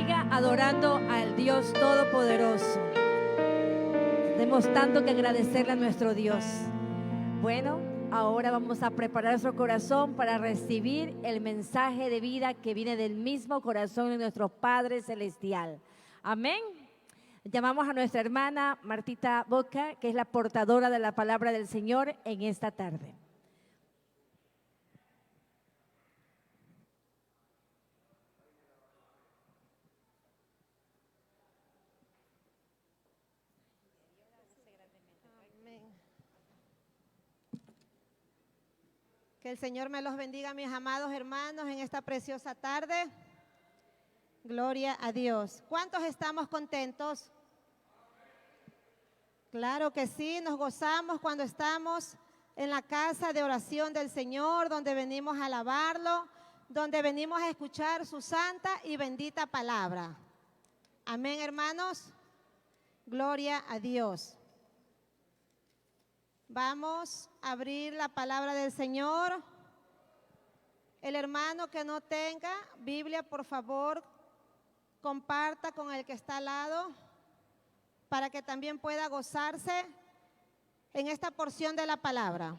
siga adorando al Dios Todopoderoso. Tenemos tanto que agradecerle a nuestro Dios. Bueno, ahora vamos a preparar nuestro corazón para recibir el mensaje de vida que viene del mismo corazón de nuestro Padre Celestial. Amén. Llamamos a nuestra hermana Martita Boca, que es la portadora de la palabra del Señor en esta tarde. Que el Señor me los bendiga, mis amados hermanos, en esta preciosa tarde. Gloria a Dios. ¿Cuántos estamos contentos? Claro que sí, nos gozamos cuando estamos en la casa de oración del Señor, donde venimos a alabarlo, donde venimos a escuchar su santa y bendita palabra. Amén, hermanos. Gloria a Dios. Vamos a abrir la palabra del Señor. El hermano que no tenga Biblia, por favor, comparta con el que está al lado para que también pueda gozarse en esta porción de la palabra.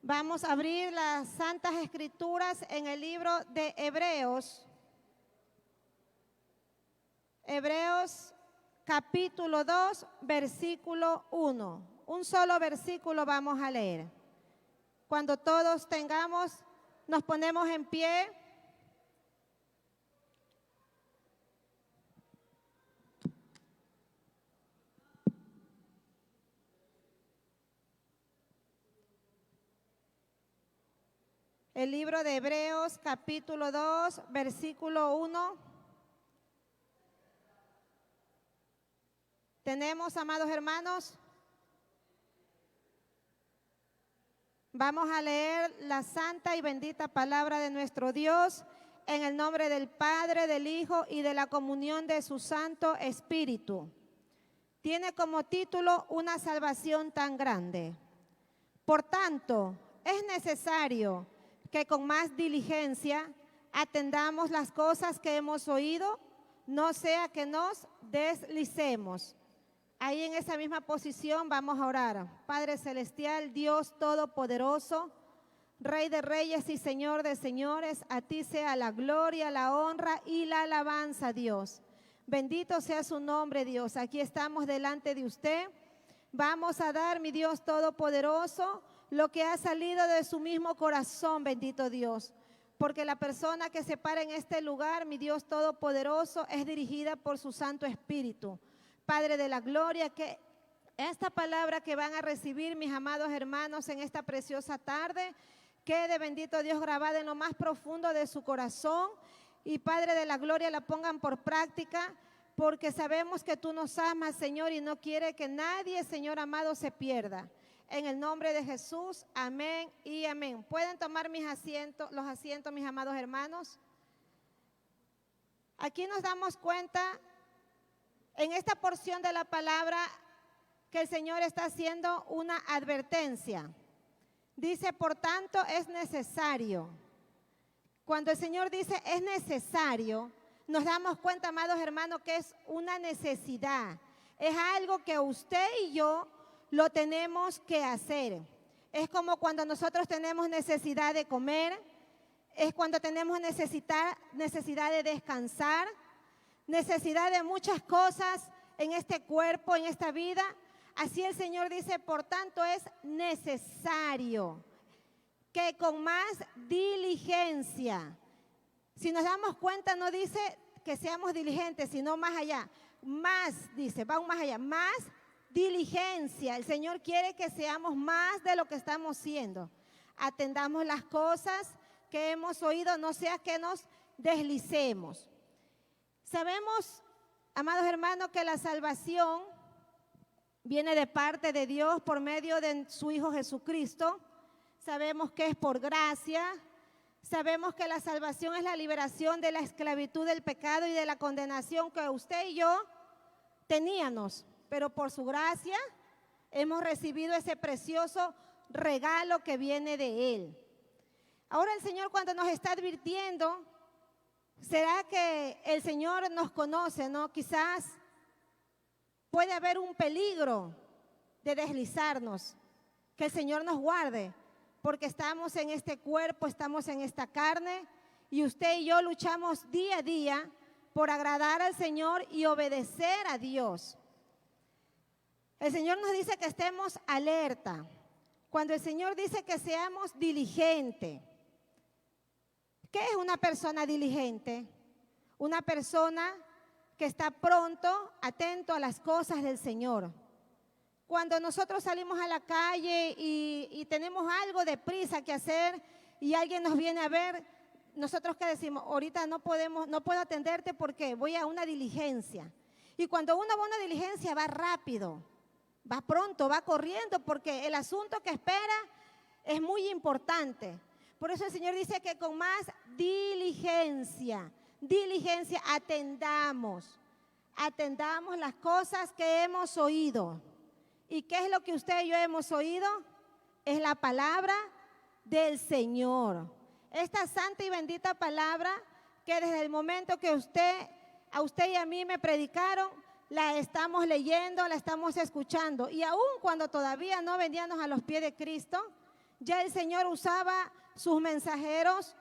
Vamos a abrir las Santas Escrituras en el libro de Hebreos. Hebreos capítulo 2, versículo 1. Un solo versículo vamos a leer. Cuando todos tengamos, nos ponemos en pie. El libro de Hebreos capítulo 2, versículo 1. ¿Tenemos, amados hermanos? Vamos a leer la santa y bendita palabra de nuestro Dios en el nombre del Padre, del Hijo y de la comunión de su Santo Espíritu. Tiene como título una salvación tan grande. Por tanto, es necesario que con más diligencia atendamos las cosas que hemos oído, no sea que nos deslicemos. Ahí en esa misma posición vamos a orar. Padre Celestial, Dios Todopoderoso, Rey de Reyes y Señor de Señores, a ti sea la gloria, la honra y la alabanza, Dios. Bendito sea su nombre, Dios. Aquí estamos delante de usted. Vamos a dar, mi Dios Todopoderoso, lo que ha salido de su mismo corazón, bendito Dios. Porque la persona que se para en este lugar, mi Dios Todopoderoso, es dirigida por su Santo Espíritu. Padre de la gloria, que esta palabra que van a recibir mis amados hermanos en esta preciosa tarde, quede, bendito Dios, grabada en lo más profundo de su corazón, y Padre de la gloria, la pongan por práctica, porque sabemos que tú nos amas, Señor, y no quiere que nadie, Señor amado, se pierda. En el nombre de Jesús, amén y amén. ¿Pueden tomar los asientos, mis amados hermanos? Aquí nos damos cuenta en esta porción de la palabra que el Señor está haciendo una advertencia. Dice, por tanto, es necesario. Cuando el Señor dice es necesario, nos damos cuenta, amados hermanos, que es una necesidad. Es algo que usted y yo lo tenemos que hacer. Es como cuando nosotros tenemos necesidad de comer, es cuando tenemos necesidad de descansar, necesidad de muchas cosas en este cuerpo, en esta vida. Así el Señor dice, por tanto es necesario que con más diligencia. Si nos damos cuenta, no dice que seamos diligentes, sino más allá. Más, dice, va aún más allá, más diligencia. El Señor quiere que seamos más de lo que estamos siendo. Atendamos las cosas que hemos oído, no sea que nos deslicemos. Sabemos, amados hermanos, que la salvación viene de parte de Dios por medio de su Hijo Jesucristo. Sabemos que es por gracia. Sabemos que la salvación es la liberación de la esclavitud del pecado y de la condenación que usted y yo teníamos. Pero por su gracia hemos recibido ese precioso regalo que viene de Él. Ahora el Señor, cuando nos está advirtiendo ¿Será que el Señor nos conoce, no? Quizás puede haber un peligro de deslizarnos, que el Señor nos guarde, porque estamos en este cuerpo, estamos en esta carne, y usted y yo luchamos día a día por agradar al Señor y obedecer a Dios. El Señor nos dice que estemos alerta. Cuando el Señor dice que seamos diligentes, ¿qué es una persona diligente? Una persona que está pronto, atento a las cosas del Señor. Cuando nosotros salimos a la calle y tenemos algo de prisa que hacer y alguien nos viene a ver, nosotros ¿qué decimos? Ahorita no puedo atenderte porque voy a una diligencia. Y cuando uno va a una diligencia va rápido, va pronto, va corriendo, porque el asunto que espera es muy importante. Por eso el Señor dice que con más diligencia atendamos las cosas que hemos oído. ¿Y qué es lo que usted y yo hemos oído? Es la palabra del Señor. Esta santa y bendita palabra que desde el momento que a usted y a mí me predicaron, la estamos leyendo, la estamos escuchando. Y aún cuando todavía no veníamos a los pies de Cristo, ya el Señor usaba sus mensajeros,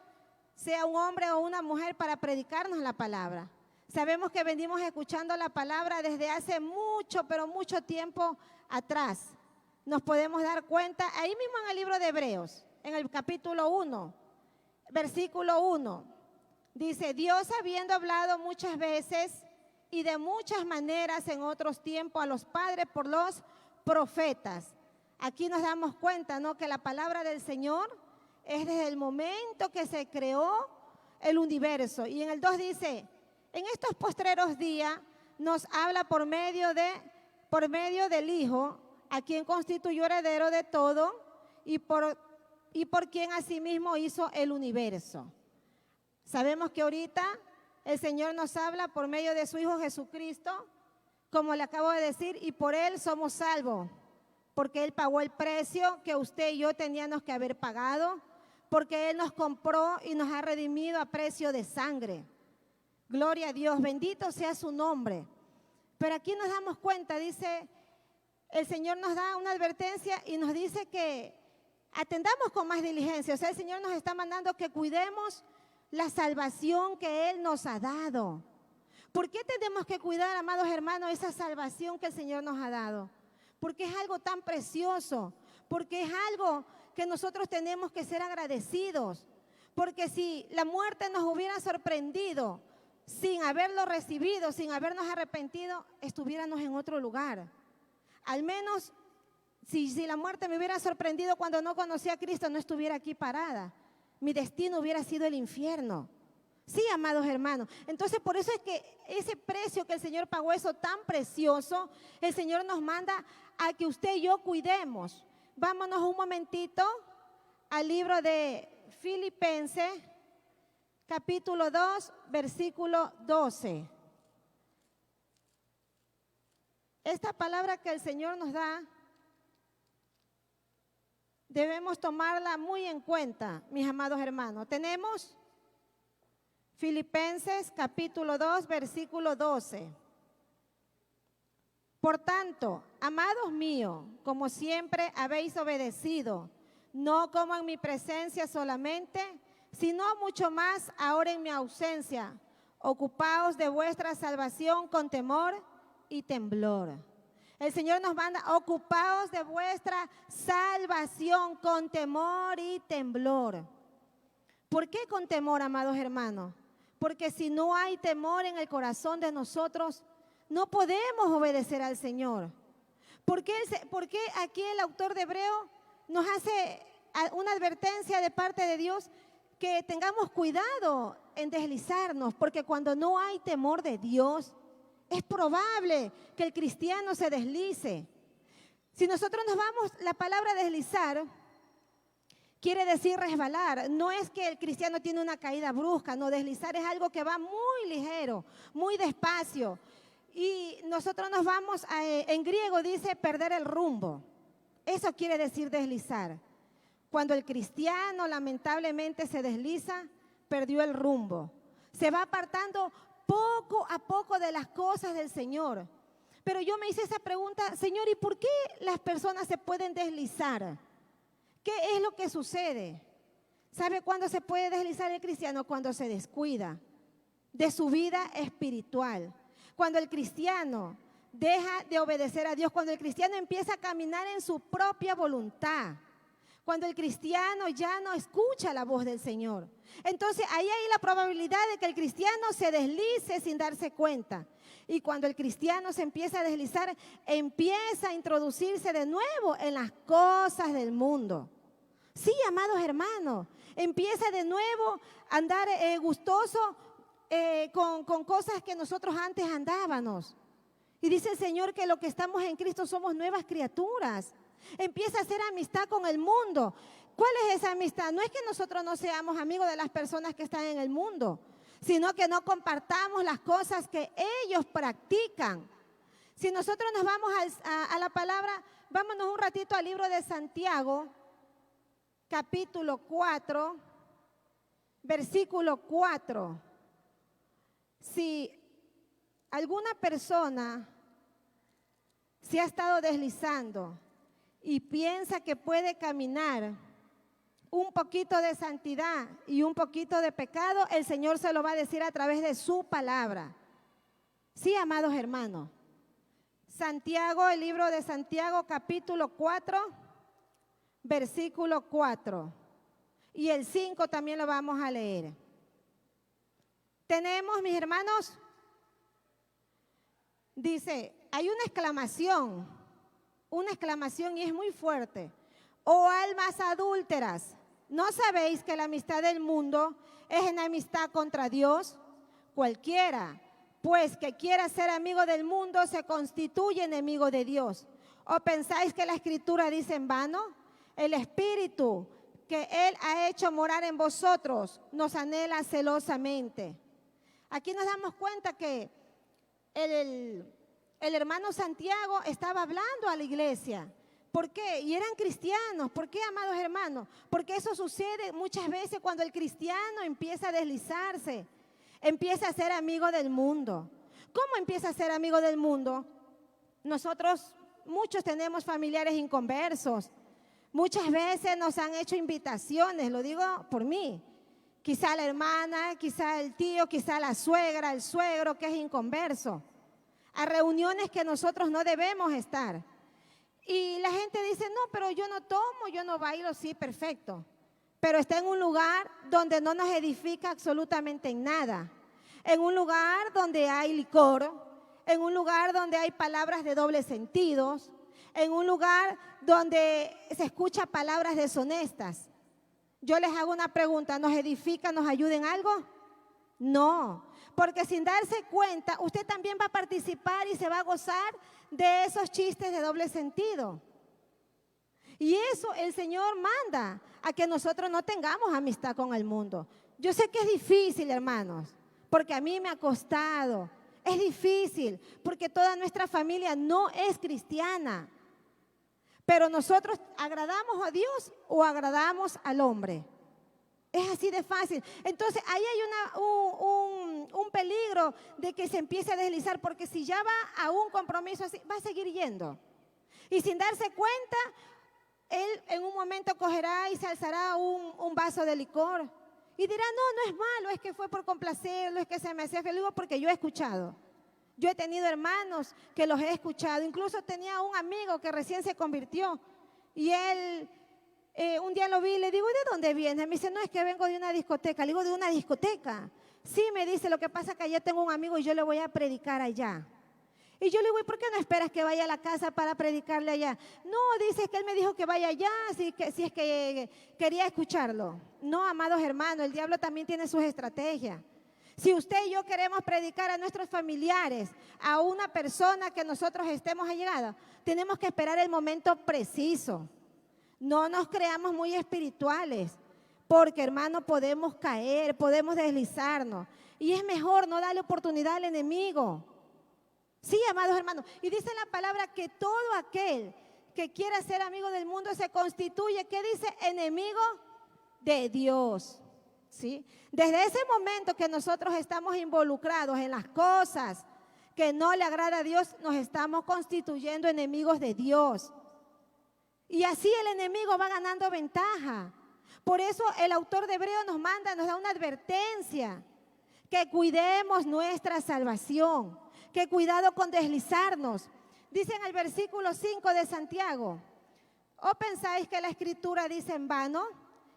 sea un hombre o una mujer, para predicarnos la palabra. Sabemos que venimos escuchando la palabra desde hace mucho, pero mucho tiempo atrás. Nos podemos dar cuenta ahí mismo en el libro de Hebreos, en el capítulo 1, versículo 1. Dice: Dios, habiendo hablado muchas veces y de muchas maneras en otros tiempos a los padres por los profetas. Aquí nos damos cuenta, ¿no?, que la palabra del Señor es desde el momento que se creó el universo. Y en el 2 dice: en estos postreros días nos habla por medio del Hijo, a quien constituyó heredero de todo y por quien asimismo hizo el universo. Sabemos que ahorita el Señor nos habla por medio de su Hijo Jesucristo, como le acabo de decir, y por Él somos salvos, porque Él pagó el precio que usted y yo teníamos que haber pagado, porque Él nos compró y nos ha redimido a precio de sangre. Gloria a Dios, bendito sea su nombre. Pero aquí nos damos cuenta, dice, el Señor nos da una advertencia y nos dice que atendamos con más diligencia. O sea, el Señor nos está mandando que cuidemos la salvación que Él nos ha dado. ¿Por qué tenemos que cuidar, amados hermanos, esa salvación que el Señor nos ha dado? Porque es algo tan precioso, porque es algo que nosotros tenemos que ser agradecidos. Porque si la muerte nos hubiera sorprendido sin haberlo recibido, sin habernos arrepentido, estuviéramos en otro lugar. Al menos si la muerte me hubiera sorprendido cuando no conocía a Cristo, no estuviera aquí parada. Mi destino hubiera sido el infierno. Sí, amados hermanos. Entonces, por eso es que ese precio que el Señor pagó, eso tan precioso, el Señor nos manda a que usted y yo cuidemos. Vámonos un momentito al libro de Filipenses, capítulo 2, versículo 12. Esta palabra que el Señor nos da, debemos tomarla muy en cuenta, mis amados hermanos. Tenemos Filipenses capítulo 2, versículo 12. Por tanto, amados míos, como siempre habéis obedecido, no como en mi presencia solamente, sino mucho más ahora en mi ausencia, ocupaos de vuestra salvación con temor y temblor. El Señor nos manda: ocupaos de vuestra salvación con temor y temblor. ¿Por qué con temor, amados hermanos? Porque si no hay temor en el corazón de nosotros, no podemos obedecer al Señor. ¿Por qué aquí el autor de Hebreo nos hace una advertencia de parte de Dios? Que tengamos cuidado en deslizarnos, porque cuando no hay temor de Dios, es probable que el cristiano se deslice. Si nosotros nos vamos, la palabra deslizar quiere decir resbalar. No es que el cristiano tiene una caída brusca, no, deslizar es algo que va muy ligero, muy despacio. Y nosotros nos vamos, en griego dice perder el rumbo. Eso quiere decir deslizar. Cuando el cristiano lamentablemente se desliza, perdió el rumbo. Se va apartando poco a poco de las cosas del Señor. Pero yo me hice esa pregunta, Señor, ¿y por qué las personas se pueden deslizar? ¿Qué es lo que sucede? ¿Sabe cuándo se puede deslizar el cristiano? Cuando se descuida de su vida espiritual. Cuando el cristiano deja de obedecer a Dios, cuando el cristiano empieza a caminar en su propia voluntad, cuando el cristiano ya no escucha la voz del Señor. Entonces ahí hay la probabilidad de que el cristiano se deslice sin darse cuenta. Y cuando el cristiano se empieza a deslizar, empieza a introducirse de nuevo en las cosas del mundo. Sí, amados hermanos, empieza de nuevo a andar gustoso con cosas que nosotros antes andábamos. Y dice el Señor que los que estamos en Cristo somos nuevas criaturas. Empieza a hacer amistad con el mundo. ¿Cuál es esa amistad? No es que nosotros no seamos amigos de las personas que están en el mundo, sino que no compartamos las cosas que ellos practican. Si nosotros nos vamos a la palabra, vámonos un ratito al libro de Santiago, capítulo 4, versículo 4. Si alguna persona se ha estado deslizando y piensa que puede caminar un poquito de santidad y un poquito de pecado, el Señor se lo va a decir a través de su palabra. Sí, amados hermanos. Santiago, el libro de Santiago, capítulo 4, versículo 4. Y el 5 también lo vamos a leer. Tenemos, mis hermanos, dice, hay una exclamación y es muy fuerte. Oh almas adúlteras, ¿no sabéis que la amistad del mundo es enemistad contra Dios? Cualquiera, pues, que quiera ser amigo del mundo se constituye enemigo de Dios. ¿O pensáis que la Escritura dice en vano? El Espíritu que Él ha hecho morar en vosotros nos anhela celosamente. Aquí nos damos cuenta que el hermano Santiago estaba hablando a la iglesia. ¿Por qué? Y eran cristianos. ¿Por qué, amados hermanos? Porque eso sucede muchas veces cuando el cristiano empieza a deslizarse, empieza a ser amigo del mundo. ¿Cómo empieza a ser amigo del mundo? Nosotros, muchos tenemos familiares inconversos. Muchas veces nos han hecho invitaciones, lo digo por mí. Quizá la hermana, quizá el tío, quizá la suegra, el suegro que es inconverso. A reuniones que nosotros no debemos estar. Y la gente dice, no, pero yo no tomo, yo no bailo, sí, perfecto. Pero está en un lugar donde no nos edifica absolutamente en nada. En un lugar donde hay licor, en un lugar donde hay palabras de doble sentidos, en un lugar donde se escucha palabras deshonestas. Yo les hago una pregunta, ¿nos edifica, nos ayuda en algo? No, porque sin darse cuenta, usted también va a participar y se va a gozar de esos chistes de doble sentido. Y eso el Señor manda a que nosotros no tengamos amistad con el mundo. Yo sé que es difícil, hermanos, porque a mí me ha costado. Es difícil, porque toda nuestra familia no es cristiana. Pero nosotros agradamos a Dios o agradamos al hombre. Es así de fácil. Entonces ahí hay un peligro de que se empiece a deslizar, porque si ya va a un compromiso así, va a seguir yendo. Y sin darse cuenta, él en un momento cogerá y se alzará un vaso de licor. Y dirá, no, no es malo, es que fue por complacerlo, es que se me hacía feliz, porque yo he escuchado. Yo he tenido hermanos que los he escuchado. Incluso tenía un amigo que recién se convirtió. Y él, un día lo vi y le digo, ¿de dónde vienes? Me dice, no, es que vengo de una discoteca. Le digo, ¿de una discoteca? Sí, me dice, lo que pasa es que allá tengo un amigo y yo le voy a predicar allá. Y yo le digo, ¿y por qué no esperas que vaya a la casa para predicarle allá? No, dice que él me dijo que vaya allá, si es que quería escucharlo. No, amados hermanos, el diablo también tiene sus estrategias. Si usted y yo queremos predicar a nuestros familiares, a una persona que nosotros estemos allegados, tenemos que esperar el momento preciso. No nos creamos muy espirituales, porque, hermano, podemos caer, podemos deslizarnos. Y es mejor no darle oportunidad al enemigo. Sí, amados hermanos. Y dice la palabra que todo aquel que quiera ser amigo del mundo se constituye, ¿qué dice? Enemigo de Dios. ¿sí? Desde ese momento que nosotros estamos involucrados en las cosas que no le agrada a Dios, nos estamos constituyendo enemigos de Dios. Y así el enemigo va ganando ventaja. Por eso el autor de Hebreos nos da una advertencia, que cuidemos nuestra salvación, que cuidado con deslizarnos. Dice en el versículo 5 de Santiago: ¿o pensáis que la Escritura dice en vano?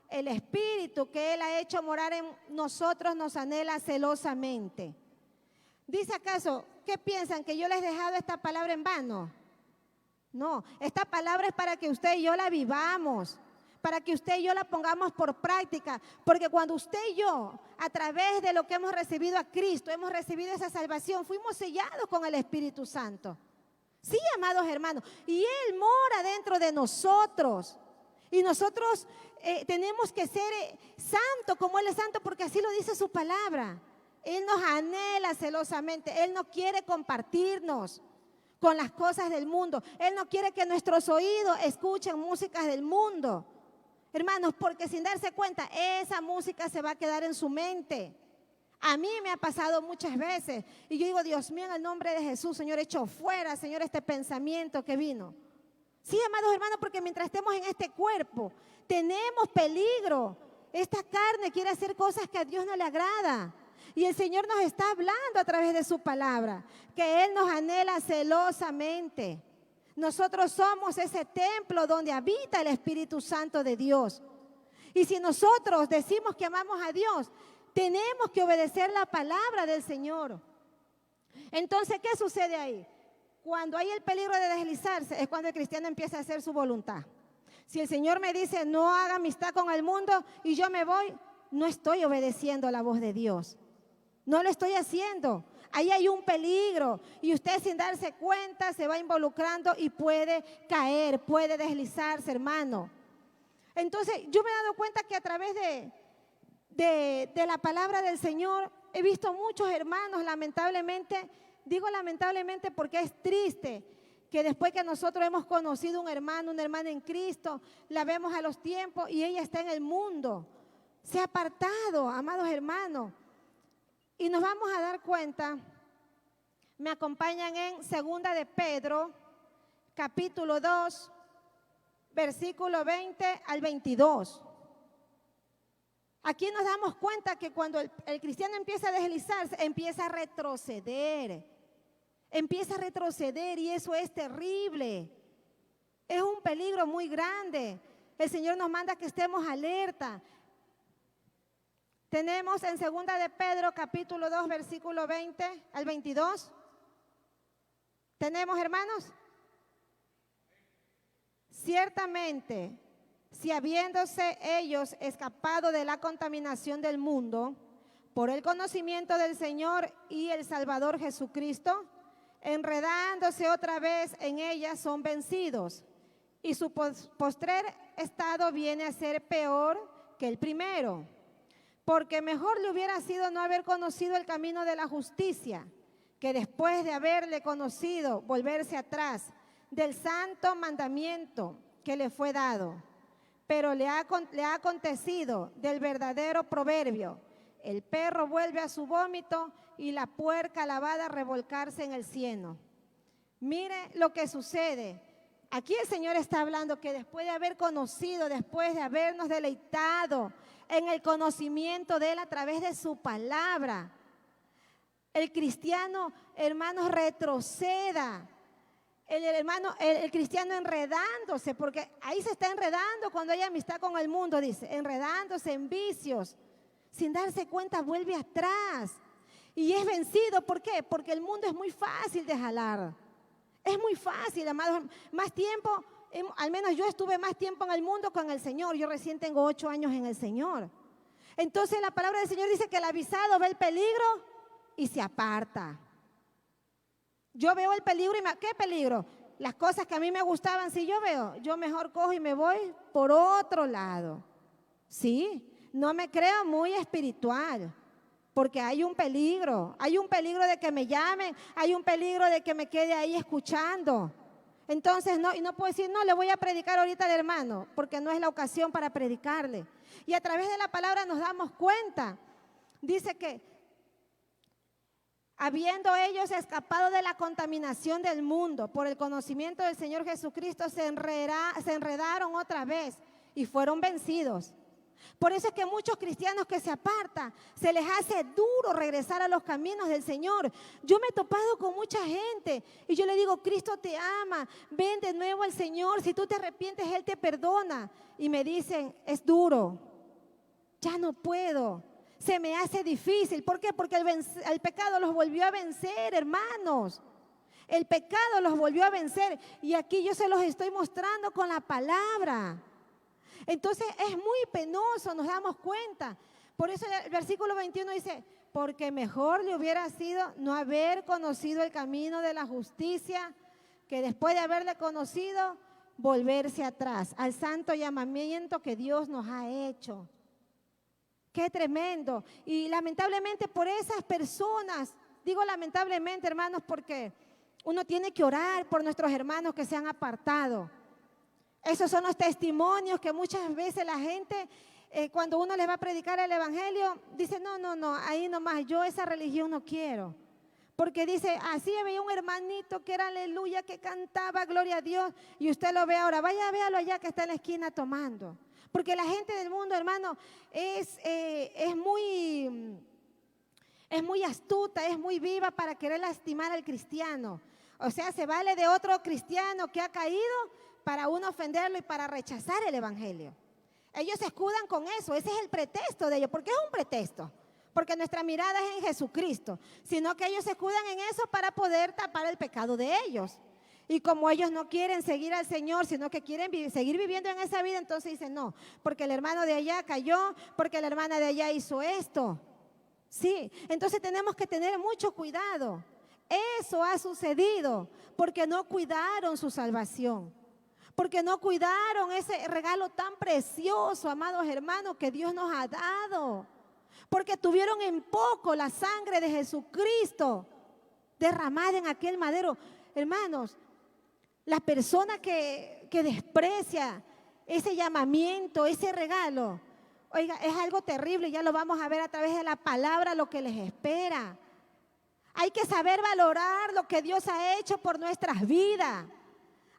El Espíritu que Él ha hecho morar en nosotros nos anhela celosamente. ¿Dice acaso, qué piensan, que yo les he dejado esta palabra en vano? No, esta palabra es para que usted y yo la vivamos, para que usted y yo la pongamos por práctica, porque cuando usted y yo, a través de lo que hemos recibido a Cristo, hemos recibido esa salvación, fuimos sellados con el Espíritu Santo. Sí, amados hermanos, y Él mora dentro de nosotros, y nosotros tenemos que ser santos como Él es santo, porque así lo dice su palabra. Él nos anhela celosamente, Él no quiere compartirnos con las cosas del mundo. Él no quiere que nuestros oídos escuchen músicas del mundo, hermanos, porque sin darse cuenta, esa música se va a quedar en su mente. A mí me ha pasado muchas veces, y yo digo, Dios mío, en el nombre de Jesús, Señor, echo fuera, Señor, este pensamiento que vino. Sí, amados hermanos, porque mientras estemos en este cuerpo, tenemos peligro. Esta carne quiere hacer cosas que a Dios no le agrada. Y el Señor nos está hablando a través de su palabra, que Él nos anhela celosamente. Nosotros somos ese templo donde habita el Espíritu Santo de Dios. Y si nosotros decimos que amamos a Dios, tenemos que obedecer la palabra del Señor. Entonces, ¿qué sucede ahí? Cuando hay el peligro de deslizarse, es cuando el cristiano empieza a hacer su voluntad. Si el Señor me dice, no haga amistad con el mundo, y yo me voy, no estoy obedeciendo la voz de Dios. No lo estoy haciendo. Ahí hay un peligro y usted sin darse cuenta se va involucrando y puede caer, puede deslizarse, hermano. Entonces yo me he dado cuenta que a través de la palabra del Señor he visto muchos hermanos, lamentablemente, digo lamentablemente porque es triste que después que nosotros hemos conocido una hermana en Cristo, la vemos a los tiempos y ella está en el mundo. Se ha apartado, amados hermanos. Y nos vamos a dar cuenta, me acompañan en 2 de Pedro, capítulo 2, versículo 20 al 22. Aquí nos damos cuenta que cuando el cristiano empieza a deslizarse, empieza a retroceder y eso es terrible. Es un peligro muy grande. El Señor nos manda que estemos alerta. Tenemos en 2 de Pedro, capítulo 2, versículo 20 al 22. ¿Tenemos, hermanos? Ciertamente, si habiéndose ellos escapado de la contaminación del mundo, por el conocimiento del Señor y el Salvador Jesucristo, enredándose otra vez en ella, son vencidos, y su postrer estado viene a ser peor que el primero. Porque mejor le hubiera sido no haber conocido el camino de la justicia, que después de haberle conocido, volverse atrás del santo mandamiento que le fue dado. Pero le ha acontecido del verdadero proverbio: el perro vuelve a su vómito y la puerca lavada a revolcarse en el cieno. Mire lo que sucede. Aquí el Señor está hablando que después de haber conocido, después de habernos deleitado en el conocimiento de Él a través de su palabra, el cristiano, hermanos, retroceda. El cristiano enredándose, porque ahí se está enredando cuando hay amistad con el mundo, dice, enredándose en vicios, sin darse cuenta vuelve atrás y es vencido. ¿Por qué? Porque el mundo es muy fácil de jalar, es muy fácil, amados. Más tiempo, al menos yo estuve más tiempo en el mundo que en el Señor. Yo recién tengo 8 años en el Señor. Entonces la palabra del Señor dice que el avisado ve el peligro y se aparta. Yo veo el peligro y ¿qué peligro? Las cosas que a mí me gustaban, si yo veo, yo mejor cojo y me voy por otro lado. Sí, no me creo muy espiritual, porque hay un peligro de que me llamen, hay un peligro de que me quede ahí escuchando. Entonces, no, y no puedo decir, no, le voy a predicar ahorita al hermano, porque no es la ocasión para predicarle. Y a través de la palabra nos damos cuenta. Dice que habiendo ellos escapado de la contaminación del mundo por el conocimiento del Señor Jesucristo, se enredaron otra vez y fueron vencidos. Por eso es que muchos cristianos que se apartan, se les hace duro regresar a los caminos del Señor. Yo me he topado con mucha gente y yo le digo, Cristo te ama, ven de nuevo al Señor, si tú te arrepientes, Él te perdona. Y me dicen, es duro, ya no puedo, se me hace difícil. ¿Por qué? Porque el pecado los volvió a vencer, hermanos. El pecado los volvió a vencer y aquí yo se los estoy mostrando con la palabra. Entonces es muy penoso, nos damos cuenta. Por eso el versículo 21 dice, porque mejor le hubiera sido no haber conocido el camino de la justicia, que después de haberle conocido, volverse atrás al santo llamamiento que Dios nos ha hecho. Qué tremendo. Y lamentablemente por esas personas, digo lamentablemente, hermanos, porque uno tiene que orar por nuestros hermanos que se han apartado. Esos son los testimonios que muchas veces la gente, cuando uno les va a predicar el evangelio, dice, no, ahí nomás, yo esa religión no quiero. Porque dice, así veía un hermanito que era aleluya, que cantaba gloria a Dios, y usted lo ve ahora, vaya, véalo allá que está en la esquina tomando. Porque la gente del mundo, hermano, es muy astuta, es muy viva para querer lastimar al cristiano. O sea, se vale de otro cristiano que ha caído para uno ofenderlo y para rechazar el evangelio. Ellos se escudan con eso, ese es el pretexto de ellos. ¿Por qué es un pretexto? Porque nuestra mirada es en Jesucristo, sino que ellos se escudan en eso para poder tapar el pecado de ellos. Y como ellos no quieren seguir al Señor, sino que quieren seguir viviendo en esa vida, entonces dicen no, porque el hermano de allá cayó, porque la hermana de allá hizo esto. Sí, entonces tenemos que tener mucho cuidado. Eso ha sucedido porque no cuidaron su salvación. Porque no cuidaron ese regalo tan precioso, amados hermanos, que Dios nos ha dado. Porque tuvieron en poco la sangre de Jesucristo derramada en aquel madero. Hermanos, la persona que desprecia ese llamamiento, ese regalo, oiga, es algo terrible. Ya lo vamos a ver a través de la palabra lo que les espera. Hay que saber valorar lo que Dios ha hecho por nuestras vidas.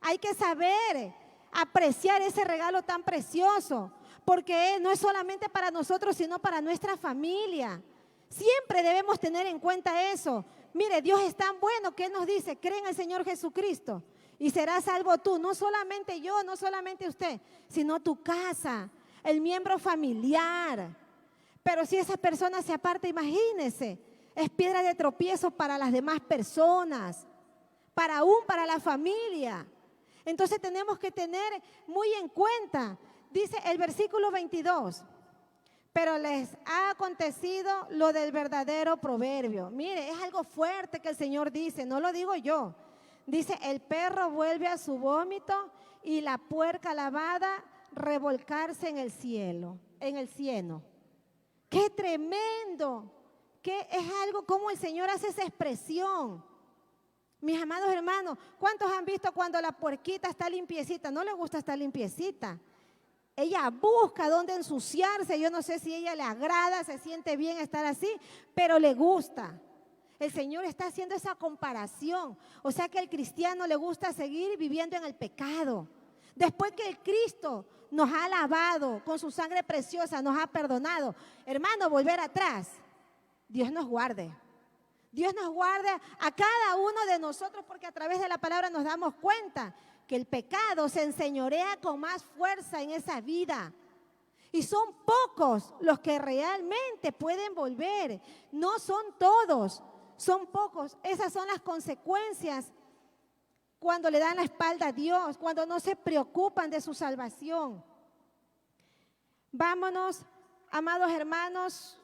Hay que saber apreciar ese regalo tan precioso, porque no es solamente para nosotros, sino para nuestra familia. Siempre debemos tener en cuenta eso. Mire, Dios es tan bueno que Él nos dice, cree en el Señor Jesucristo y serás salvo tú. No solamente yo, no solamente usted, sino tu casa, el miembro familiar. Pero si esa persona se aparta, imagínese, es piedra de tropiezo para las demás personas, para la familia. Entonces tenemos que tener muy en cuenta, dice el versículo 22, pero les ha acontecido lo del verdadero proverbio. Mire, es algo fuerte que el Señor dice, no lo digo yo. Dice, el perro vuelve a su vómito y la puerca lavada revolcarse en el cielo, en el cieno. ¡Qué tremendo! Que es algo como el Señor hace esa expresión. Mis amados hermanos, ¿cuántos han visto cuando la puerquita está limpiecita? No le gusta estar limpiecita. Ella busca dónde ensuciarse. Yo no sé si a ella le agrada, se siente bien estar así, pero le gusta. El Señor está haciendo esa comparación. O sea que al cristiano le gusta seguir viviendo en el pecado. Después que el Cristo nos ha lavado con su sangre preciosa, nos ha perdonado. Hermano, volver atrás. Dios nos guarde. Dios nos guarde a cada uno de nosotros, porque a través de la palabra nos damos cuenta que el pecado se enseñorea con más fuerza en esa vida. Y son pocos los que realmente pueden volver. No son todos, son pocos. Esas son las consecuencias cuando le dan la espalda a Dios, cuando no se preocupan de su salvación. Vámonos, amados hermanos,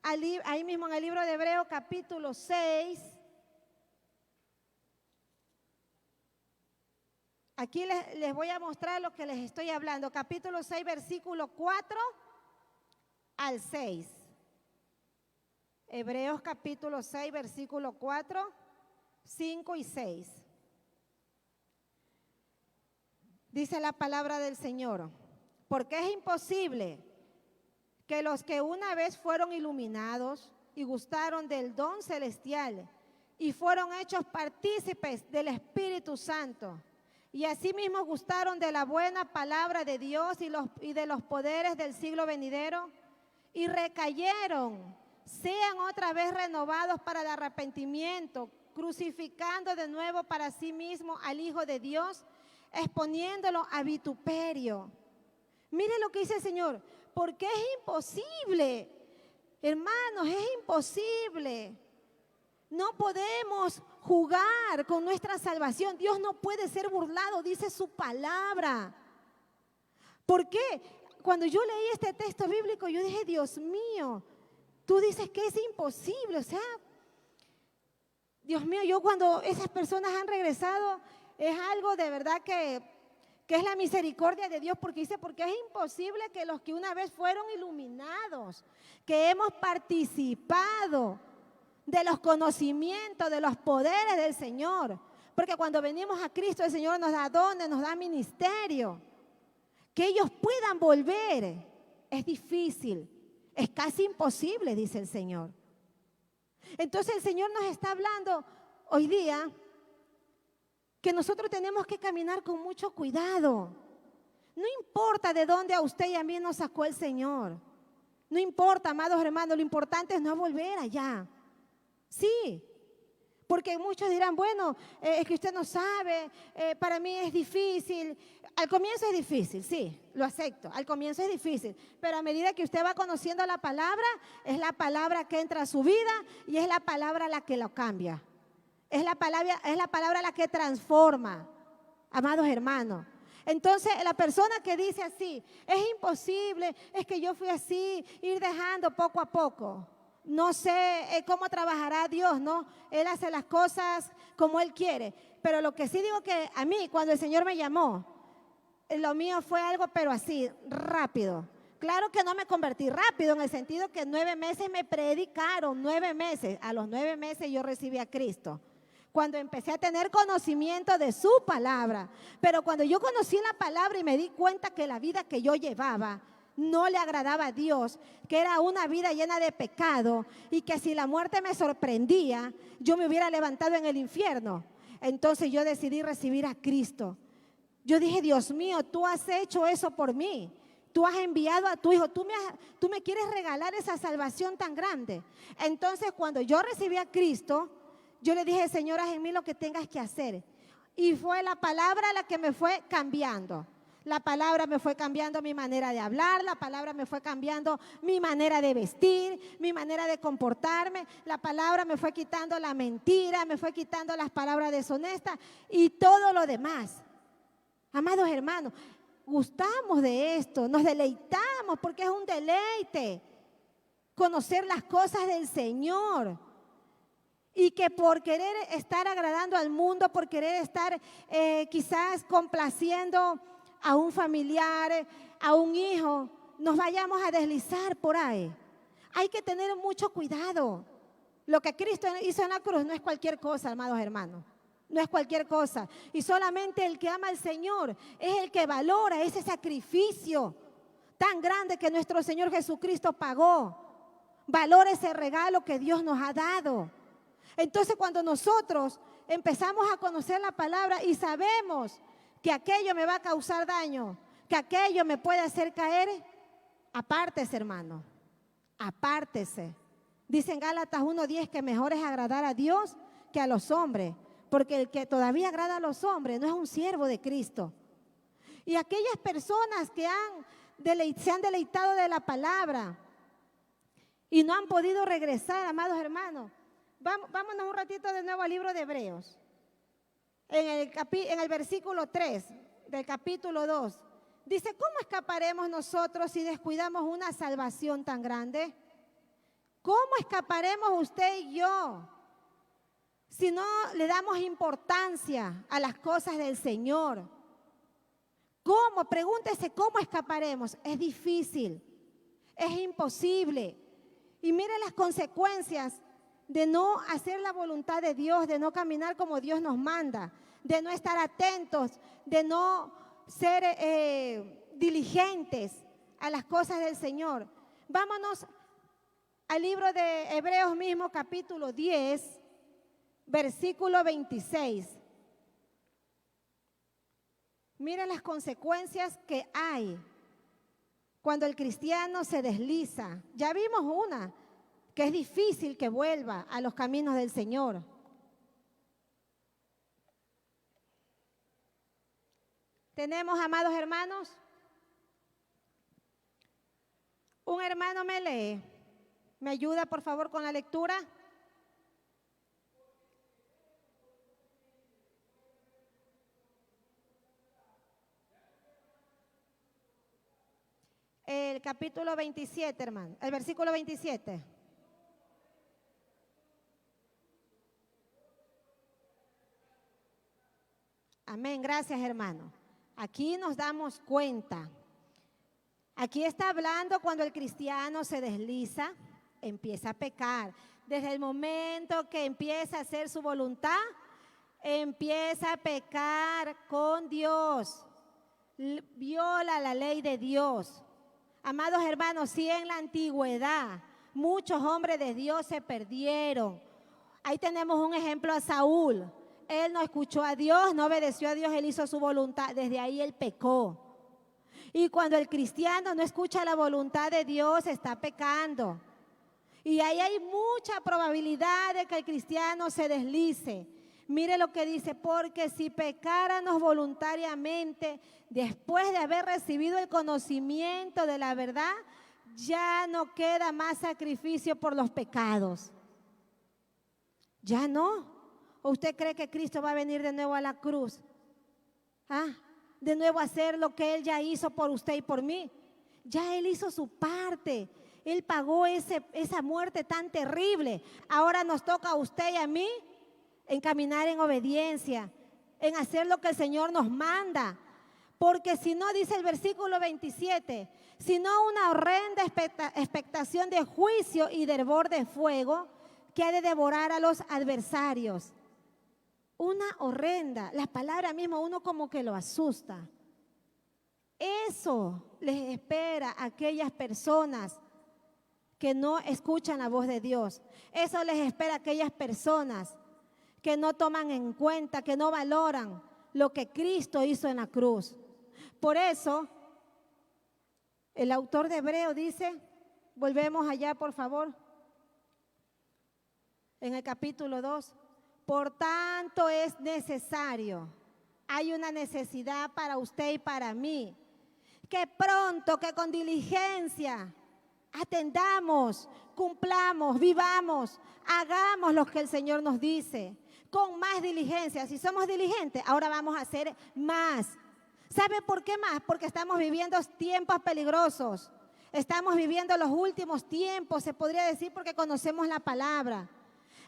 ahí mismo en el libro de Hebreos capítulo 6. Aquí les voy a mostrar lo que les estoy hablando. Capítulo 6, versículo 4 al 6. Hebreos capítulo 6, versículo 4, 5 y 6. Dice la palabra del Señor, porque es imposible que los que una vez fueron iluminados y gustaron del don celestial y fueron hechos partícipes del Espíritu Santo, y asimismo gustaron de la buena palabra de Dios y de los poderes del siglo venidero, y recayeron, sean otra vez renovados para el arrepentimiento, crucificando de nuevo para sí mismo al Hijo de Dios, exponiéndolo a vituperio. Mire lo que dice el Señor, porque es imposible, hermanos, es imposible. No podemos jugar con nuestra salvación. Dios no puede ser burlado, dice su palabra. ¿Por qué? Cuando yo leí este texto bíblico, yo dije, Dios mío, tú dices que es imposible. O sea, Dios mío, yo cuando esas personas han regresado, es algo de verdad que es la misericordia de Dios, porque dice, porque es imposible que los que una vez fueron iluminados, que hemos participado de los conocimientos, de los poderes del Señor, porque cuando venimos a Cristo, el Señor nos da dones, nos da ministerio, que ellos puedan volver, es difícil, es casi imposible, dice el Señor. Entonces el Señor nos está hablando hoy día que nosotros tenemos que caminar con mucho cuidado. No importa de dónde a usted y a mí nos sacó el Señor. No importa, amados hermanos, lo importante es no volver allá. Sí, porque muchos dirán, bueno, es que usted no sabe, para mí es difícil. Al comienzo es difícil, sí, lo acepto, al comienzo es difícil, pero a medida que usted va conociendo la palabra, es la palabra que entra a su vida y es la palabra la que lo cambia. Es la palabra la que transforma, amados hermanos. Entonces, la persona que dice así, es imposible, es que yo fui así, ir dejando poco a poco. No sé cómo trabajará Dios, ¿no? Él hace las cosas como Él quiere. Pero lo que sí digo que a mí, cuando el Señor me llamó, lo mío fue algo, pero así, rápido. Claro que no me convertí rápido, en el sentido que 9 meses me predicaron, 9 meses. A los 9 meses yo recibí a Cristo. Cuando empecé a tener conocimiento de su palabra. Pero cuando yo conocí la palabra y me di cuenta que la vida que yo llevaba no le agradaba a Dios, que era una vida llena de pecado y que si la muerte me sorprendía, yo me hubiera levantado en el infierno. Entonces yo decidí recibir a Cristo. Yo dije, Dios mío, tú has hecho eso por mí. Tú has enviado a tu Hijo, tú me quieres regalar esa salvación tan grande. Entonces cuando yo recibí a Cristo, yo le dije, Señor, haz en mí lo que tengas que hacer. Y fue la palabra la que me fue cambiando. La palabra me fue cambiando mi manera de hablar, la palabra me fue cambiando mi manera de vestir, mi manera de comportarme, la palabra me fue quitando la mentira, me fue quitando las palabras deshonestas y todo lo demás. Amados hermanos, gustamos de esto, nos deleitamos porque es un deleite conocer las cosas del Señor. Y que por querer estar agradando al mundo, por querer estar quizás complaciendo a un familiar, a un hijo, nos vayamos a deslizar por ahí. Hay que tener mucho cuidado. Lo que Cristo hizo en la cruz no es cualquier cosa, amados hermanos. No es cualquier cosa. Y solamente el que ama al Señor es el que valora ese sacrificio tan grande que nuestro Señor Jesucristo pagó. Valora ese regalo que Dios nos ha dado. Entonces cuando nosotros empezamos a conocer la palabra y sabemos que aquello me va a causar daño, que aquello me puede hacer caer, apártese, hermano, apártese. Dice en Gálatas 1:10 que mejor es agradar a Dios que a los hombres, porque el que todavía agrada a los hombres no es un siervo de Cristo. Y aquellas personas que se han deleitado de la palabra y no han podido regresar, amados hermanos, vámonos un ratito de nuevo al libro de Hebreos. En el versículo 3 del capítulo 2, dice, ¿cómo escaparemos nosotros si descuidamos una salvación tan grande? ¿Cómo escaparemos usted y yo si no le damos importancia a las cosas del Señor? ¿Cómo? Pregúntese, ¿cómo escaparemos? Es difícil, es imposible. Y mire las consecuencias de no hacer la voluntad de Dios, de no caminar como Dios nos manda, de no estar atentos, de no ser diligentes a las cosas del Señor. Vámonos al libro de Hebreos mismo, capítulo 10, versículo 26. Miren las consecuencias que hay cuando el cristiano se desliza. Ya vimos una, que es difícil que vuelva a los caminos del Señor. Tenemos, amados hermanos, un hermano me lee. ¿Me ayuda, por favor, con la lectura? El capítulo 27, hermano. El versículo 27. Amén, gracias, hermano. Aquí nos damos cuenta. Aquí está hablando cuando el cristiano se desliza, empieza a pecar. Desde el momento que empieza a hacer su voluntad, empieza a pecar con Dios. Viola la ley de Dios. Amados hermanos, si en la antigüedad muchos hombres de Dios se perdieron. Ahí tenemos un ejemplo a Saúl. Él no escuchó a Dios, no obedeció a Dios, él hizo su voluntad. Desde ahí él pecó. Y cuando el cristiano no escucha la voluntad de Dios, está pecando. Y ahí hay mucha probabilidad de que el cristiano se deslice. Mire lo que dice, porque si pecáramos voluntariamente, después de haber recibido el conocimiento de la verdad, ya no queda más sacrificio por los pecados. Ya no. ¿O usted cree que Cristo va a venir de nuevo a la cruz? De nuevo a hacer lo que Él ya hizo por usted y por mí. Ya Él hizo su parte. Él pagó esa muerte tan terrible. Ahora nos toca a usted y a mí en caminar en obediencia, en hacer lo que el Señor nos manda. Porque si no, dice el versículo 27, si no una horrenda expectación de juicio y de hervor de fuego que ha de devorar a los adversarios. Una horrenda, la palabra misma uno como que lo asusta. Eso les espera a aquellas personas que no escuchan la voz de Dios. Eso les espera a aquellas personas que no toman en cuenta, que no valoran lo que Cristo hizo en la cruz. Por eso, el autor de Hebreos dice, volvemos allá por favor, en el capítulo 2, por tanto es necesario, hay una necesidad para usted y para mí, que pronto, que con diligencia, atendamos, cumplamos, vivamos, hagamos lo que el Señor nos dice, con más diligencia. Si somos diligentes, ahora vamos a hacer más. ¿Sabe por qué más? Porque estamos viviendo tiempos peligrosos. Estamos viviendo los últimos tiempos, se podría decir, porque conocemos la palabra.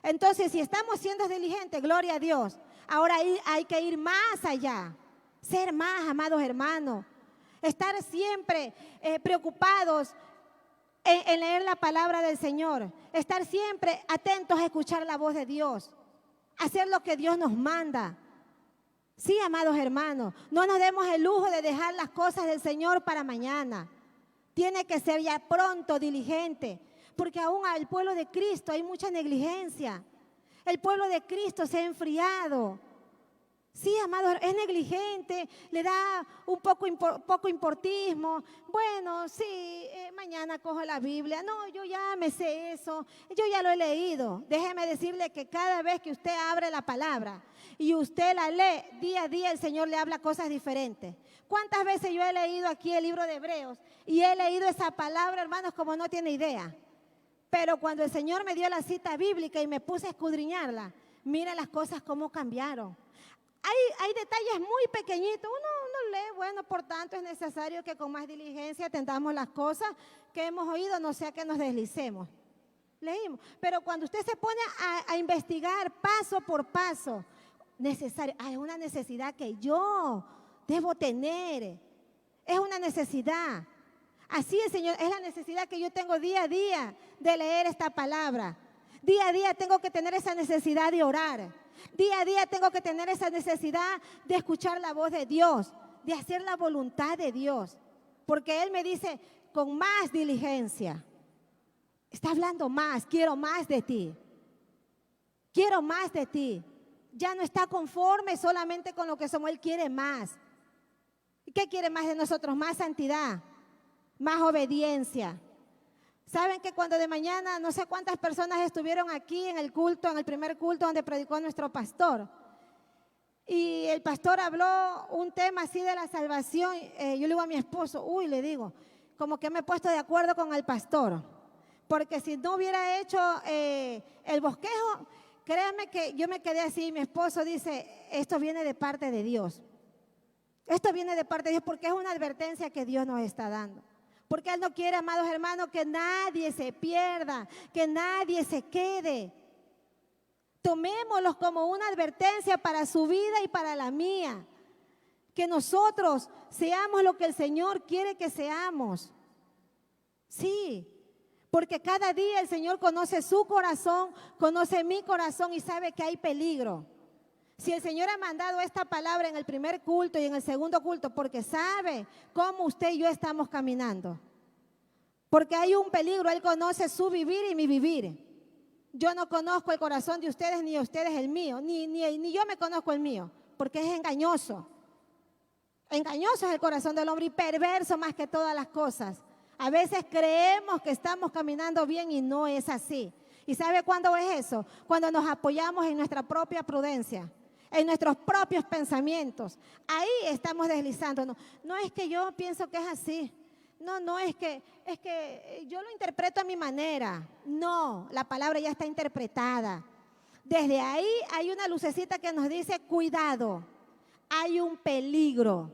Entonces, si estamos siendo diligentes, gloria a Dios. Ahora hay que ir más allá, ser más, amados hermanos. Estar siempre preocupados en leer la palabra del Señor. Estar siempre atentos a escuchar la voz de Dios. Hacer lo que Dios nos manda. Sí, amados hermanos, no nos demos el lujo de dejar las cosas del Señor para mañana. Tiene que ser ya pronto, diligente, porque aún al pueblo de Cristo hay mucha negligencia. El pueblo de Cristo se ha enfriado. Sí, amados, es negligente, le da un poco importismo. Bueno, sí, mañana cojo la Biblia. No, yo ya me sé eso, yo ya lo he leído. Déjeme decirle que cada vez que usted abre la palabra y usted la lee, día a día el Señor le habla cosas diferentes. ¿Cuántas veces yo he leído aquí el libro de Hebreos y he leído esa palabra, hermanos, como no tiene idea? Pero cuando el Señor me dio la cita bíblica y me puse a escudriñarla, mira las cosas cómo cambiaron. Hay detalles muy pequeñitos, uno lee, bueno, por tanto es necesario que con más diligencia atendamos las cosas que hemos oído, no sea que nos deslicemos. Leímos, pero cuando usted se pone a investigar paso por paso, necesario, es una necesidad que yo debo tener, es una necesidad. Así es, Señor, es la necesidad que yo tengo día a día de leer esta palabra. Día a día tengo que tener esa necesidad de orar. Día a día tengo que tener esa necesidad de escuchar la voz de Dios, de hacer la voluntad de Dios. Porque Él me dice, con más diligencia. Está hablando más, quiero más de ti. Quiero más de ti. Ya no está conforme solamente con lo que somos, Él quiere más. ¿Y qué quiere más de nosotros? Más santidad, más obediencia. Saben que cuando de mañana, no sé cuántas personas estuvieron aquí en el culto, en el primer culto donde predicó nuestro pastor. Y el pastor habló un tema así de la salvación. Yo le digo a mi esposo, le digo, como que me he puesto de acuerdo con el pastor. Porque si no hubiera hecho el bosquejo, créanme que yo me quedé así. Mi esposo dice, esto viene de parte de Dios. Esto viene de parte de Dios porque es una advertencia que Dios nos está dando. Porque Él no quiere, amados hermanos, que nadie se pierda, que nadie se quede. Tomémoslos como una advertencia para su vida y para la mía. Que nosotros seamos lo que el Señor quiere que seamos. Sí, porque cada día el Señor conoce su corazón, conoce mi corazón y sabe que hay peligro. Si el Señor ha mandado esta palabra en el primer culto y en el segundo culto, porque sabe cómo usted y yo estamos caminando. Porque hay un peligro, Él conoce su vivir y mi vivir. Yo no conozco el corazón de ustedes, ni ustedes el mío, ni yo me conozco el mío, porque es engañoso. Engañoso es el corazón del hombre y perverso más que todas las cosas. A veces creemos que estamos caminando bien y no es así. ¿Y sabe cuándo es eso? Cuando nos apoyamos en nuestra propia prudencia, en nuestros propios pensamientos. Ahí estamos deslizándonos. No es que yo pienso que es así. No, es que yo lo interpreto a mi manera. No, la palabra ya está interpretada. Desde ahí hay una lucecita que nos dice, cuidado, hay un peligro.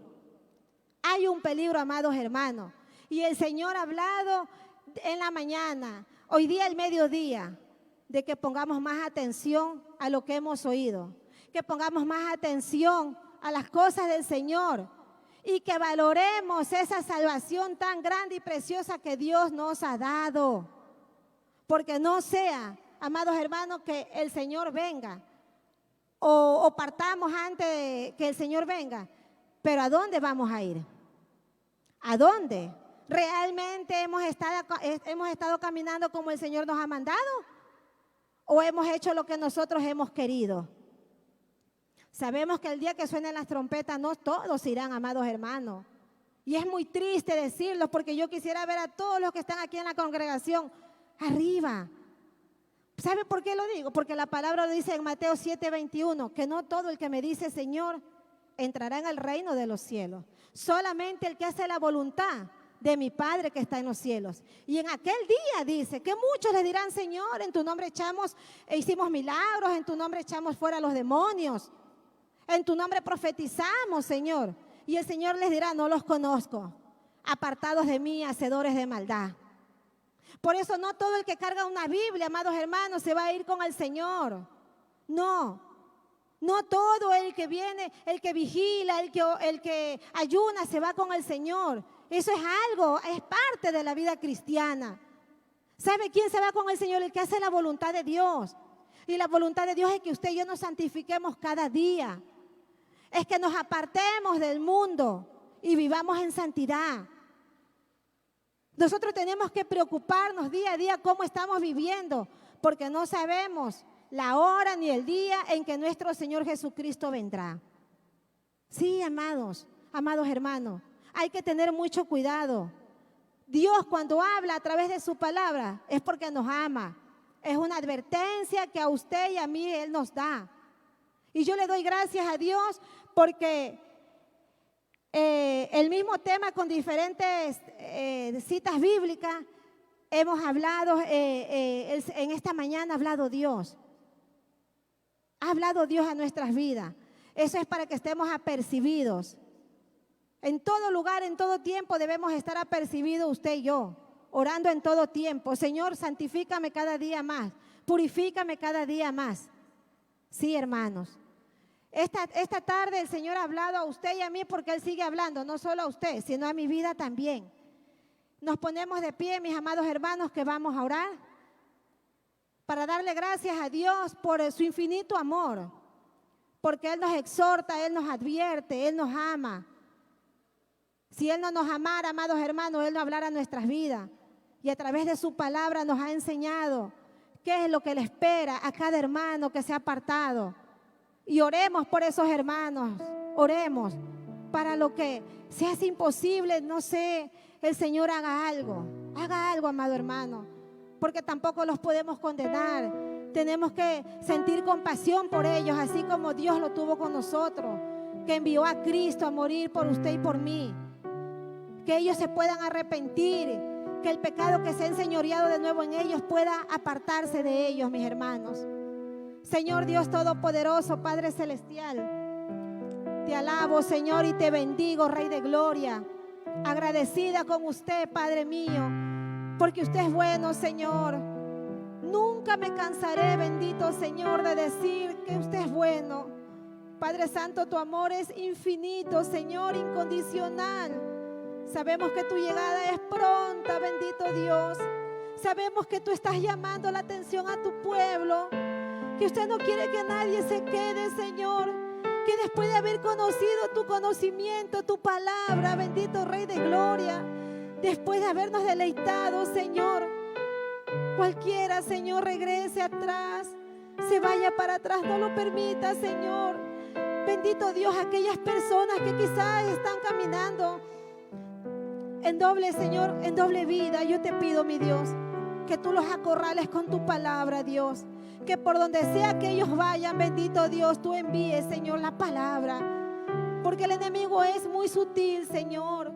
Hay un peligro, amados hermanos. Y el Señor ha hablado en la mañana, hoy día al mediodía, de que pongamos más atención a lo que hemos oído, que pongamos más atención a las cosas del Señor y que valoremos esa salvación tan grande y preciosa que Dios nos ha dado. Porque no sea, amados hermanos, que el Señor venga o partamos antes de que el Señor venga. Pero ¿a dónde vamos a ir? ¿A dónde? ¿Realmente hemos estado caminando como el Señor nos ha mandado? ¿O hemos hecho lo que nosotros hemos querido? Sabemos que el día que suenen las trompetas no todos irán, amados hermanos. Y es muy triste decirlo porque yo quisiera ver a todos los que están aquí en la congregación arriba. ¿Sabe por qué lo digo? Porque la palabra lo dice en Mateo 7:21, que no todo el que me dice Señor entrará en el reino de los cielos. Solamente el que hace la voluntad de mi Padre que está en los cielos. Y en aquel día dice que muchos le dirán, Señor, en tu nombre hicimos milagros, en tu nombre echamos fuera a los demonios, en tu nombre profetizamos, Señor. Y el Señor les dirá, no los conozco, apartados de mí, hacedores de maldad. Por eso no todo el que carga una Biblia, amados hermanos, se va a ir con el Señor. No todo el que viene, el que vigila, el que ayuna, se va con el Señor. Eso es algo, es parte de la vida cristiana. ¿Sabe quién se va con el Señor? El que hace la voluntad de Dios. Y la voluntad de Dios es que usted y yo nos santifiquemos cada día. Es que nos apartemos del mundo y vivamos en santidad. Nosotros tenemos que preocuparnos día a día cómo estamos viviendo, porque no sabemos la hora ni el día en que nuestro Señor Jesucristo vendrá. Sí, amados hermanos, hay que tener mucho cuidado. Dios cuando habla a través de su palabra es porque nos ama. Es una advertencia que a usted y a mí Él nos da. Y yo le doy gracias a Dios porque el mismo tema con diferentes citas bíblicas hemos hablado, en esta mañana ha hablado Dios. Ha hablado Dios a nuestras vidas. Eso es para que estemos apercibidos. En todo lugar, en todo tiempo debemos estar apercibidos usted y yo, orando en todo tiempo. Señor, santifícame cada día más, purifícame cada día más. Sí, hermanos. Esta tarde el Señor ha hablado a usted y a mí porque Él sigue hablando, no solo a usted, sino a mi vida también. Nos ponemos de pie, mis amados hermanos, que vamos a orar para darle gracias a Dios por su infinito amor, porque Él nos exhorta, Él nos advierte, Él nos ama. Si Él no nos amara, amados hermanos, Él no hablara en nuestras vidas. Y a través de su palabra nos ha enseñado qué es lo que le espera a cada hermano que se ha apartado. Y oremos por esos hermanos, oremos para lo que si es imposible, no sé, el Señor haga algo, amado hermano, porque tampoco los podemos condenar. Tenemos que sentir compasión por ellos, así como Dios lo tuvo con nosotros, que envió a Cristo a morir por usted y por mí. Que ellos se puedan arrepentir, que el pecado que se ha enseñoreado de nuevo en ellos pueda apartarse de ellos, mis hermanos. Señor Dios Todopoderoso, Padre Celestial, te alabo, Señor, y te bendigo, Rey de Gloria. Agradecida con usted, Padre mío, porque usted es bueno, Señor. Nunca me cansaré, bendito Señor, de decir que usted es bueno. Padre Santo, tu amor es infinito, Señor, incondicional. Sabemos que tu llegada es pronta, bendito Dios. Sabemos que tú estás llamando la atención a tu pueblo, que usted no quiere que nadie se quede, Señor, que después de haber conocido tu conocimiento, tu palabra, bendito Rey de Gloria, después de habernos deleitado, Señor, cualquiera, Señor, regrese atrás, se vaya para atrás, no lo permita, Señor. Bendito Dios, aquellas personas que quizás están caminando en doble, Señor, en doble vida, yo te pido, mi Dios, que tú los acorrales con tu palabra, Dios. Que por donde sea que ellos vayan, bendito Dios, tú envíes, Señor, la palabra. Porque el enemigo es muy sutil, Señor.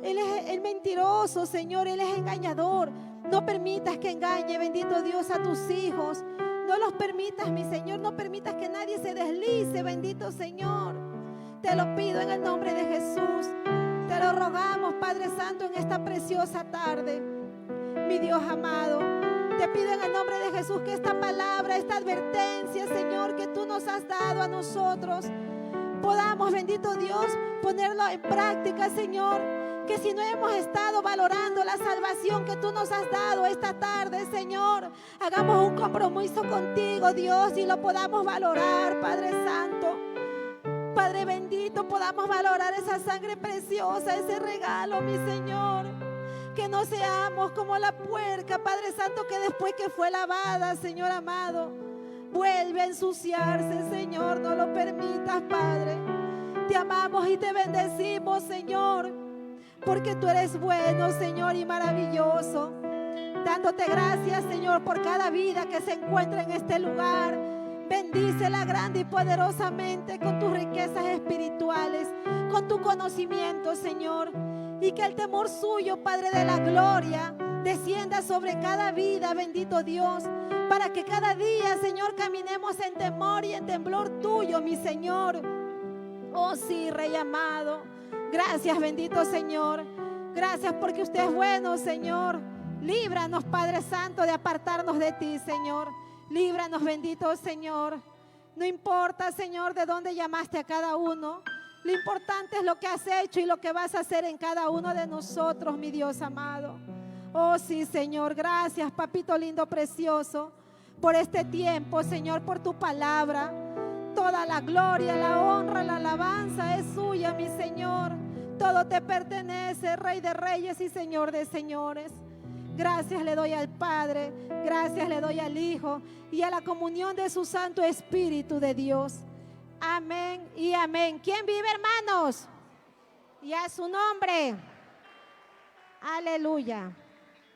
Él es el mentiroso, Señor, Él es engañador. No permitas que engañe, bendito Dios, a tus hijos. No los permitas, mi Señor, no permitas que nadie se deslice, bendito Señor. Te lo pido en el nombre de Jesús. Te lo rogamos, Padre Santo, en esta preciosa tarde. Mi Dios amado, te pido en el nombre de Jesús que esta palabra, esta advertencia, Señor, que tú nos has dado a nosotros, podamos, bendito Dios, ponerlo en práctica, Señor. Que si no hemos estado valorando la salvación que tú nos has dado esta tarde, Señor, hagamos un compromiso contigo, Dios, y lo podamos valorar, Padre Santo. Padre bendito, podamos valorar esa sangre preciosa, ese regalo, mi Señor. Que no seamos como la puerca, Padre Santo, que después que fue lavada, Señor amado, vuelve a ensuciarse, Señor. No lo permitas, Padre. Te amamos y te bendecimos, Señor, porque tú eres bueno, Señor, y maravilloso. Dándote gracias, Señor, por cada vida que se encuentra en este lugar. Bendícela grande y poderosamente con tus riquezas espirituales, con tu conocimiento, Señor. Y que el temor suyo, Padre de la gloria, descienda sobre cada vida, bendito Dios, para que cada día, Señor, caminemos en temor y en temblor tuyo, mi Señor. Oh sí, Rey amado. Gracias, bendito Señor. Gracias porque usted es bueno, Señor. Líbranos, Padre Santo, de apartarnos de ti, Señor. Líbranos, bendito Señor. No importa, Señor, de dónde llamaste a cada uno. Lo importante es lo que has hecho y lo que vas a hacer en cada uno de nosotros, mi Dios amado. Oh sí, Señor, gracias, papito lindo, precioso, por este tiempo, Señor, por tu palabra. Toda la gloria, la honra, la alabanza es suya, mi Señor. Todo te pertenece, Rey de reyes y Señor de señores. Gracias le doy al Padre, gracias le doy al Hijo y a la comunión de su Santo Espíritu de Dios. Amén y amén. ¿Quién vive, hermanos? Y a su nombre. Aleluya.